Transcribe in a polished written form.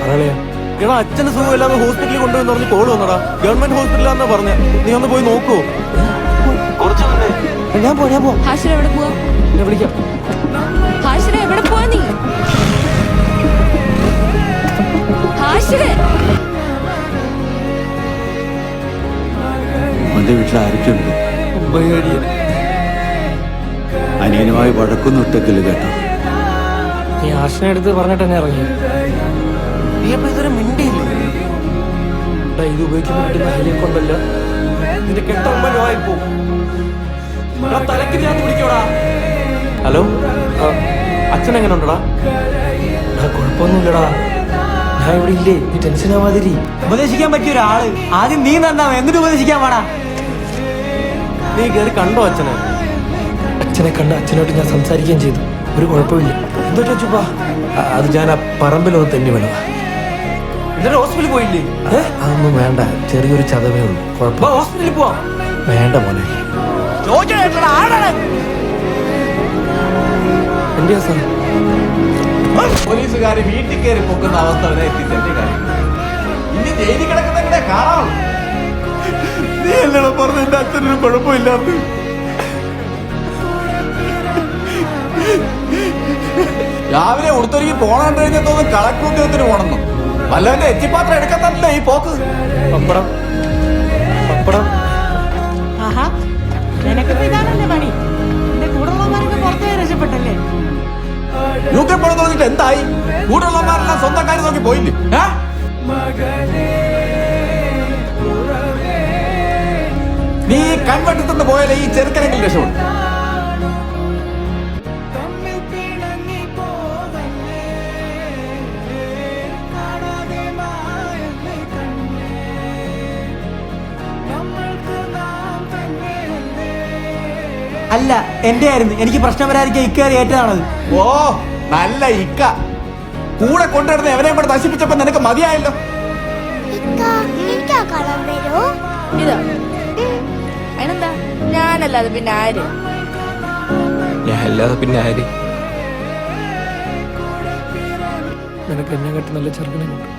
പറയാ എടാ അച്ഛന് സുഖമില്ലാതെ ഹോസ്പിറ്റലിൽ കൊണ്ടുവന്ന് പറഞ്ഞ് കോള് വന്നടാ. ഗവൺമെന്റ് ഹോസ്പിറ്റലാന്നാ പറഞ്ഞ. നീ ഒന്ന് പോയി നോക്കൂ. ഞാൻ പോ ഹാഷിര എവിടെ പോവാ? ഞാൻ വിളിക്കാം. ഹാഷിര എവിടെ പോവാ നീ? ഹാഷിര അവന്റെ വീട്ടിൽ ആരൊക്കെയുണ്ട്? അനിയനുമായി വഴക്കൊന്നും ഇട്ടേക്കില്ല കേട്ടോ. നീ ആശനെ എടുത്ത് പറഞ്ഞിട്ട് തന്നെ ഇറങ്ങി. നീ അപ്പൊ ഇതൊരു മിണ്ടിയില്ല. ഇത് ഉപയോഗിക്കുമ്പോൾ കിട്ടുന്ന ഹെലിയെ കൊണ്ടല്ല നിന്റെ കെട്ടൊമ്പോ തലക്ക് ഞാൻ പിടിക്കോടാ. ഹലോ, അച്ഛൻ എങ്ങനെ ഉണ്ടടാ? കുഴപ്പമൊന്നുമില്ലടാ, ഞാൻ ഇവിടെ ഇല്ലേ, നീ ടെൻഷൻ ആവാതിരി. ഉപദേശിക്കാൻ പറ്റിയ ഒരാള് ആദ്യം നീ നന്നാവും, എന്നിട്ട് ഉപദേശിക്കാൻ പാടാ. നീ കയറി കണ്ടോ അച്ഛനെ? അച്ഛനെ കണ്ട് അച്ഛനോട്ട് ഞാൻ സംസാരിക്കുകയും ചെയ്തു. ഒരു കുഴപ്പമില്ല. എന്തോട്ടാ ചുപ്പാ? അത് ഞാൻ ആ പറമ്പിലൊന്ന് തെന്നി വേണതാ. എന്നിട്ട് ഹോസ്പിറ്റലിൽ പോയില്ലേ? അതൊന്നും വേണ്ട, ചെറിയൊരു ചതവേ ഉള്ളൂ. കുഴപ്പം ഹോസ്പിറ്റലിൽ പോവാ. വേണ്ട മോനെ. എന്തിയാ സാർ? പോലീസുകാര് വീട്ടിൽ കയറി പൊക്കുന്ന അവസ്ഥ വരെ എത്തിച്ചെന്റെ കാര്യം. ഇനി ജയിലിൽ കിടക്കുന്ന കാണാം. നീ അല്ലടാ പറഞ്ഞ എന്റെ അച്ഛനൊരു കുഴപ്പമില്ലാത്ത. രാവിലെ ഉടുത്തൊരുക്കി പോണാൻ കഴിഞ്ഞാൽ തോന്നുന്നു കളക്ടർ ഉദ്യോഗത്തിന് പോണെന്നു. വല്ലവന്റെ എച്ചിപ്പാത്രം എടുക്കത്തല്ല ഈ പോക്ക്. പപ്പടം പപ്പടം. നിനക്കിപ്പോ ഇതാണല്ലേ പണി. എന്റെ കൂടെയുള്ളവന്മാരൊക്കെ പുറത്തേ രക്ഷപ്പെട്ടല്ലേ? യൂക്കെ പോണെന്ന് തോന്നിട്ട് എന്തായി? കൂടെയുള്ളവന്മാരെല്ലാം സ്വന്തം കാര്യം നോക്കി പോയില്ലേ? നീ കൺവെട്ടത്തുനിന്ന് പോയാലേ ഈ ചെറുക്കനെങ്കിലും രക്ഷപ്പെടും. അല്ല, എന്റെ ആയിരുന്നു. എനിക്ക് പ്രശ്നം വരാതിരിക്കാൻ ഇക്കയറി ഏറ്റതാണത്. ഓ നല്ല ഇക്ക. കൂടെ കൊണ്ടുവരുന്ന എവരെയും കൂടെ നശിപ്പിച്ചപ്പോ നിനക്ക് മതിയായല്ലോ. ഇതാ അതിനെന്താ? ഞാനല്ലാതെ പിന്നെ ആര്? ഞാൻ അല്ലാതെ പിന്നെ ആര്? നിനക്ക് എന്നെ കെട്ടി നല്ല ചെറുക്കനെ കിട്ടും.